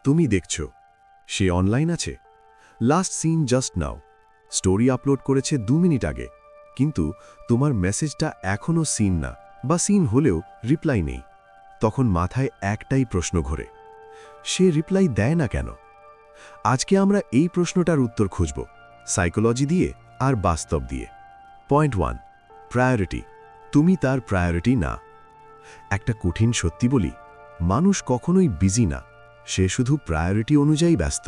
তুমি দেখছো সে অনলাইন আছে, last seen just now, story upload করেছে 2 মিনিট আগে, কিন্তু তোমার মেসেজটা এখনও সিন না, বা সিন হলেও রিপ্লাই নেই। তখন মাথায় একটাই প্রশ্ন ঘোরে, সে রিপ্লাই দেয় না কেন? আজকে আমরা এই প্রশ্নটার উত্তর খুঁজব, সাইকোলজি দিয়ে আর বাস্তব দিয়ে। Point 1, priority. তুমি তার প্রায়োরিটি না। একটা কঠিন সত্যি বলি, মানুষ কখনোই বিজি না, সে শুধু প্রায়োরিটি অনুযায়ী ব্যস্ত।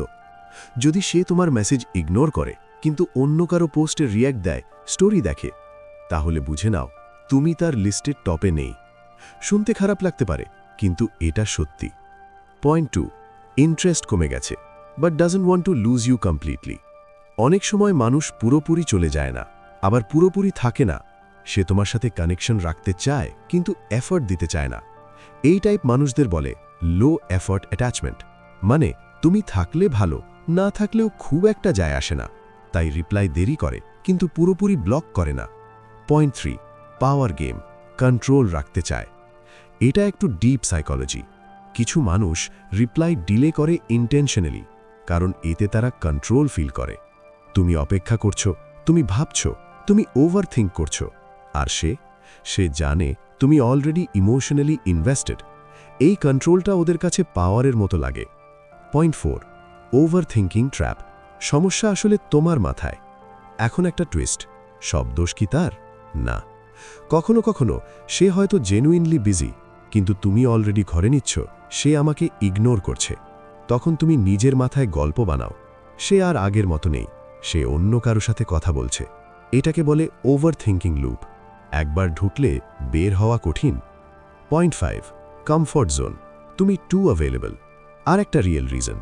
যদি সে তোমার মেসেজ ইগনোর করে কিন্তু অন্য কারো পোস্টে রিয়্যাক্ট দেয়, স্টোরি দেখে, তাহলে বুঝে নাও তুমি তার লিস্টের টপে নেই। শুনতে খারাপ লাগতে পারে, কিন্তু এটা সত্যি। পয়েন্ট 2, ইন্টারেস্ট কমে গেছে, but doesn't want to lose you completely. অনেক সময় মানুষ পুরোপুরি চলে যায় না, আবার পুরোপুরি থাকে না। সে তোমার সাথে কানেকশন রাখতে চায় কিন্তু এফর্ট দিতে চায় না। এই টাইপ মানুষদের বলে লো এফর্ট অ্যাটাচমেন্ট, মানে তুমি থাকলে ভালো, না থাকলেও খুব একটা যায় আসে না। তাই রিপ্লাই দেরি করে কিন্তু পুরোপুরি ব্লক করে না। পয়েন্ট 3, পাওয়ার গেম, কন্ট্রোল রাখতে চায়। এটা একটু ডিপ সাইকোলজি। কিছু মানুষ রিপ্লাই ডিলে করে ইন্টেনশনালি, কারণ এতে তারা কন্ট্রোল ফিল করে। তুমি অপেক্ষা করছো, তুমি ভাবছো, তুমি ওভারথিঙ্ক করছো, আর সে জানে তুমি অলরেডি ইমোশনালি ইনভেস্টেড। এই কন্ট্রোলটা ওদের কাছে পাওয়ারের মতো লাগে। Point 4, overthinking trap. সমস্যা আসলে তোমার মাথায়। এখন একটা টুইস্ট, সব দোষ কি তার? না। কখনো কখনো সে হয়তো জেনুইনলি বিজি, কিন্তু তুমি অলরেডি ঘরে নিচ্ছ সে আমাকে ইগনোর করছে। তখন তুমি নিজের মাথায় গল্প বানাও, সে আর আগের মতো নেই, সে অন্য কারো সাথে কথা বলছে। এটাকে বলে ওভারথিঙ্কিং লুপ। একবার ঢুকলে বের হওয়া কঠিন। Point 5, comfort zone. তুমি টু অ্যাভেলেবল। আর একটা রিয়েল রিজন,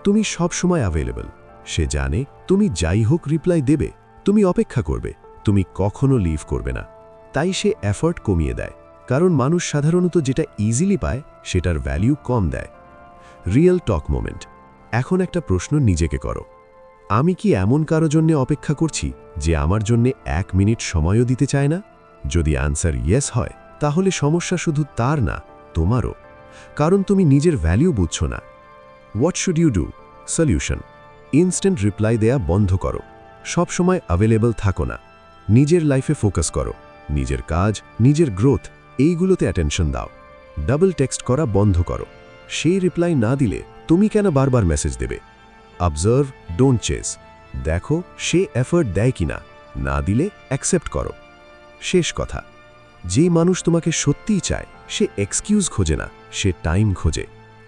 তুমি সব সময় অ্যাভেলেবল। সে জানে তুমি যাই হোক রিপ্লাই দেবে, তুমি অপেক্ষা করবে, তুমি কখনো লিভ করবে না। তাই সে এফর্ট কমিয়ে দেয়, কারণ মানুষ সাধারণত যেটা ইজিলি পায় সেটার ভ্যালিউ কম দেয়। রিয়েল টক মোমেন্ট। এখন একটা প্রশ্ন নিজেকে করো, আমি কি এমন কারো জন্যে অপেক্ষা করছি যে আমার জন্যে 1 মিনিট সময়ও দিতে চায় না? যদি আনসার ইয়েস হয়, তাহলে সমস্যা শুধু তার না, তোমারও। কারণ তুমি নিজের ভ্যালিউ বুঝছো না। What should you do? Solution, instant reply দেয়া বন্ধ করো। সব সময় অ্যাভেলেবল থাকো না। নিজের লাইফে ফোকাস করো, নিজের কাজ, নিজের গ্রোথ, এইগুলোতে অ্যাটেনশন দাও। ডাবল টেক্সট করা বন্ধ করো। সেই রিপ্লাই না দিলে তুমি কেন বারবার মেসেজ দেবে? Observe, don't chess. দেখো সে এফর্ট দেয় কিনা, না দিলে অ্যাকসেপ্ট করো। শেষ কথা, যে মানুষ তোমাকে সত্যিই চায় সে এক্সকিউজ খোঁজে না, সে টাইম খোঁজে।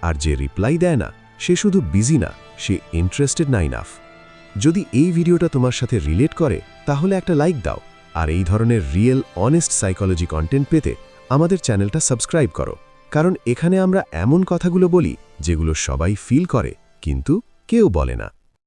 আর যে রিপ্লাই দেয় না সে শুধু বিজি না, সে ইন্টারেস্টেড না ইনাফ। যদি এই ভিডিওটা তোমার সাথে রিলেট করে তাহলে একটা লাইক দাও, আর এই ধরনের রিয়েল অনেস্ট সাইকোলজি কন্টেন্ট পেতে আমাদের চ্যানেলটা সাবস্ক্রাইব করো। কারণ এখানে আমরা এমন কথাগুলো বলি যেগুলো সবাই ফিল করে কিন্তু কেউ বলে না।